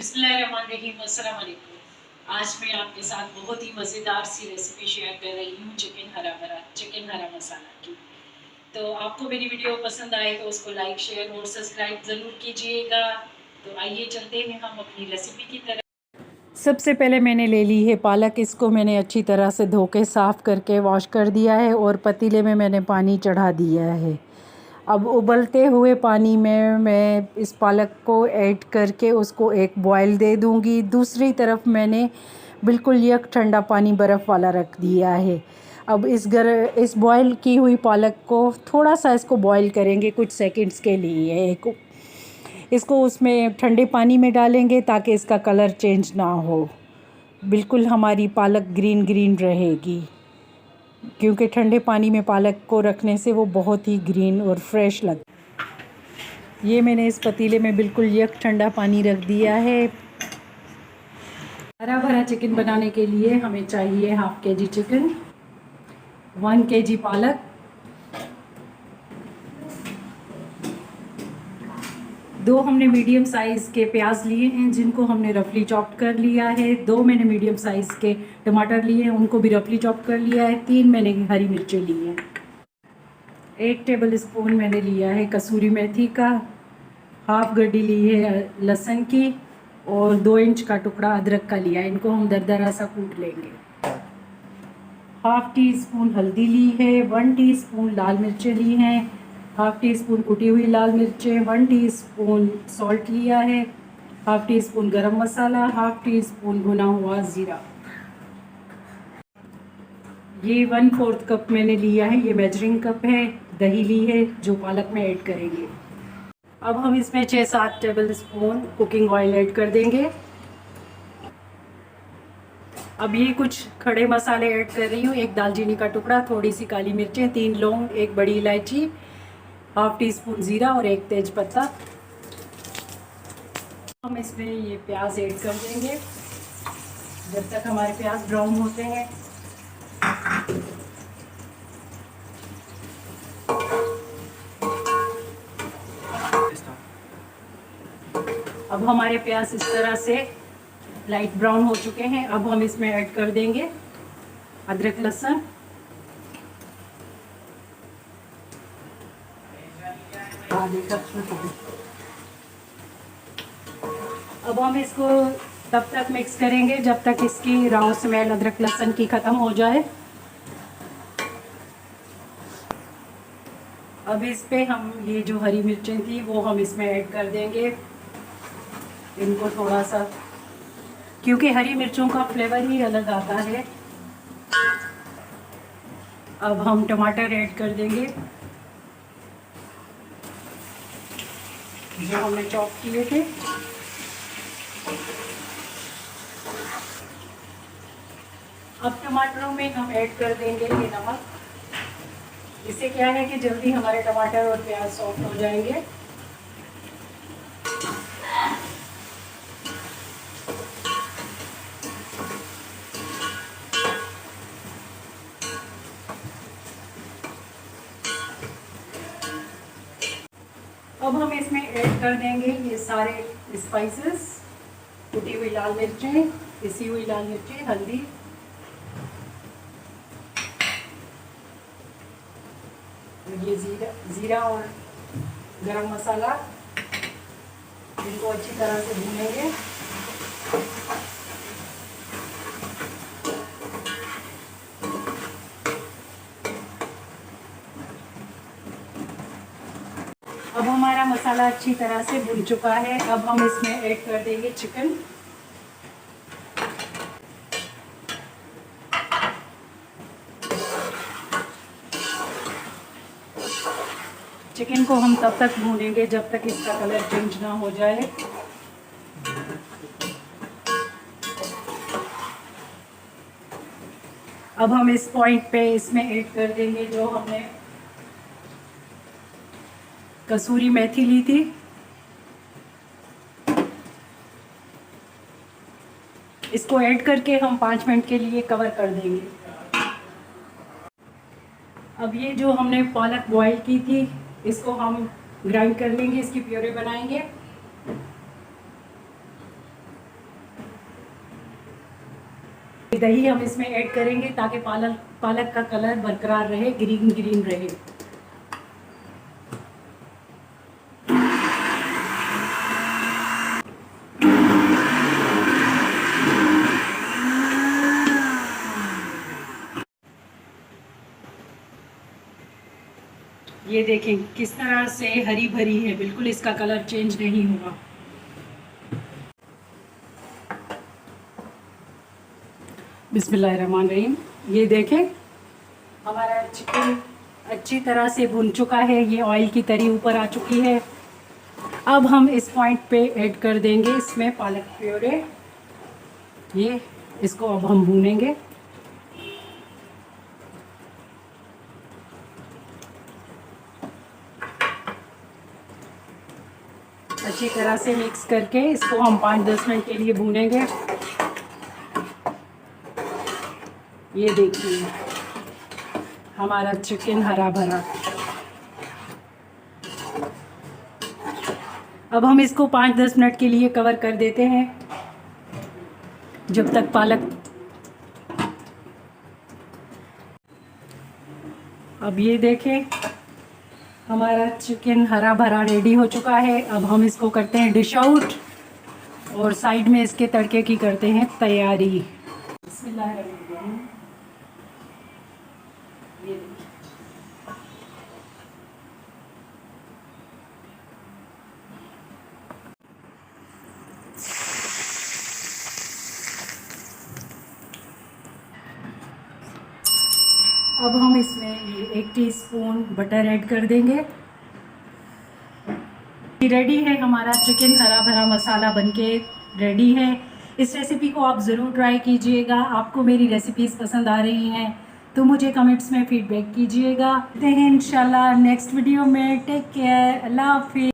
बिस्मिल्लाहिर्रहमानिर्रहीम, अस्सलाम वालेकुम। आज मैं आपके साथ बहुत ही मज़ेदार सी रेसिपी शेयर कर रही हूँ चिकन हरा मसाला की। तो आपको मेरी वीडियो पसंद आए तो उसको लाइक, शेयर और सब्सक्राइब ज़रूर कीजिएगा। तो आइए चलते हैं हम अपनी रेसिपी की तरफ। सबसे पहले मैंने ले ली है पालक। इसको मैंने अच्छी तरह से धो के साफ़ करके वॉश कर दिया है और पतीले में मैंने पानी चढ़ा दिया है। अब उबलते हुए पानी में मैं इस पालक को ऐड करके उसको एक बॉयल दे दूंगी। दूसरी तरफ मैंने बिल्कुल यक ठंडा पानी बर्फ़ वाला रख दिया है। अब इस बॉयल की हुई पालक को थोड़ा सा इसको बॉयल करेंगे कुछ सेकंड्स के लिए। इसको उसमें ठंडे पानी में डालेंगे ताकि इसका कलर चेंज ना हो। बिल्कुल हमारी पालक ग्रीन ग्रीन रहेगी, क्योंकि ठंडे पानी में पालक को रखने से वो बहुत ही ग्रीन और फ्रेश ये मैंने इस पतीले में बिल्कुल यक ठंडा पानी रख दिया है। हरा भरा चिकन बनाने के लिए हमें चाहिए हाफ़ केजी चिकन, 1 केजी पालक, 2 हमने मीडियम साइज़ के प्याज लिए हैं जिनको हमने रफली चॉप कर लिया है। 2 मैंने मीडियम साइज़ के टमाटर लिए हैं, उनको भी रफली चॉप कर लिया है। 3 मैंने हरी मिर्चें ली हैं। 1 टेबल स्पून मैंने लिया है कसूरी मेथी का, हाफ़ गड्डी ली है लहसुन की और 2 इंच का टुकड़ा अदरक का लिया है। इनको हम दरदरा सा कूट लेंगे। हाफ़ टी स्पून हल्दी ली है, 1 टीस्पून लाल मिर्चें ली हैं, हाफ़ टी स्पून कुटी हुई लाल मिर्चें, 1 टीस्पून सॉल्ट लिया है, हाफ़ टी स्पून गरम मसाला, हाफ़ टी स्पून भुना हुआ ज़ीरा। ये 1/4 कप मैंने लिया है, ये मेजरिंग कप है। दही ली है जो पालक में ऐड करेंगे। अब हम इसमें 6-7 table spoon cooking oil add कर देंगे। अब ये कुछ खड़े मसाले ऐड कर रही हूँ। 1 दालचीनी का टुकड़ा, थोड़ी सी काली मिर्चें, 3 लौंग, 1 बड़ी इलायची, हाफ़ टी स्पून ज़ीरा और 1 तेज पत्ता। हम इसमें ये प्याज ऐड कर देंगे जब तक हमारे प्याज ब्राउन होते हैं। अब हमारे प्याज इस तरह से लाइट ब्राउन हो चुके हैं। अब हम इसमें ऐड कर देंगे अदरक लहसुन, अब हम इसको तब तक मिक्स करेंगे जब तक इसकी राव स्मेल अदरक लहसुन की ख़त्म हो जाए। अब इस पे हम ये जो हरी मिर्चें थी वो हम इसमें ऐड कर देंगे। इनको थोड़ा सा, क्योंकि हरी मिर्चों का फ्लेवर ही अलग आता है। अब हम टमाटर ऐड कर देंगे जो हमने चॉप किए थे। अब टमाटरों में हम ऐड कर देंगे ये नमक। इससे क्या है कि जल्दी हमारे टमाटर और प्याज सॉफ्ट हो जाएंगे। अब हम इसमें ऐड कर देंगे ये सारे स्पाइसेस, कुटी हुई लाल मिर्चें, पिसी हुई लाल मिर्चें, हल्दी, ये ज़ीरा और गरम मसाला। इनको अच्छी तरह से भूनेंगे। अब हमारा मसाला अच्छी तरह से भुन चुका है। अब हम इसमें ऐड कर देंगे चिकन। चिकन को हम तब तक भूनेंगे जब तक इसका कलर चेंज ना हो जाए। अब हम इस पॉइंट पे इसमें ऐड कर देंगे जो हमने कसूरी मेथी ली थी। इसको ऐड करके हम 5 मिनट के लिए कवर कर देंगे। अब ये जो हमने पालक बॉईल की थी इसको हम ग्राइंड कर लेंगे, इसकी प्योरे बनाएंगे। दही हम इसमें ऐड करेंगे ताकि पालक का कलर बरकरार रहे, ग्रीन ग्रीन रहे। ये देखें किस तरह से हरी भरी है, बिल्कुल इसका कलर चेंज नहीं होगा। बिस्मिल्लाहिर्रहमानिर्रहीम। ये देखें हमारा चिकन अच्छी तरह से भुन चुका है, ये ऑयल की तरी ऊपर आ चुकी है। अब हम इस पॉइंट पे ऐड कर देंगे इसमें पालक प्योरे। ये इसको अब हम भूनेंगे। अच्छी तरह से मिक्स करके इसको हम 5-10 मिनट के लिए भूनेंगे। ये देखिए हमारा चिकन हरा भरा। अब हम इसको 5-10 मिनट के लिए कवर कर देते हैं जब तक पालक। अब ये देखें हमारा चिकन हरा भरा रेडी हो चुका है। अब हम इसको करते हैं डिश आउट और साइड में इसके तड़के की करते हैं तैयारी। बिस्मिल्लाहिर्रहमानिर्रहीम। ये देखिए अब हम इसमें ये 1 टीस्पून बटर ऐड कर देंगे। रेडी है हमारा चिकन हरा भरा मसाला बनके रेडी है। इस रेसिपी को आप ज़रूर ट्राई कीजिएगा। आपको मेरी रेसिपीज़ पसंद आ रही हैं तो मुझे कमेंट्स में फ़ीडबैक कीजिएगा। मिलते हैं इंशाल्लाह नेक्स्ट वीडियो में। टेक केयर, अल्लाह हाफिज़।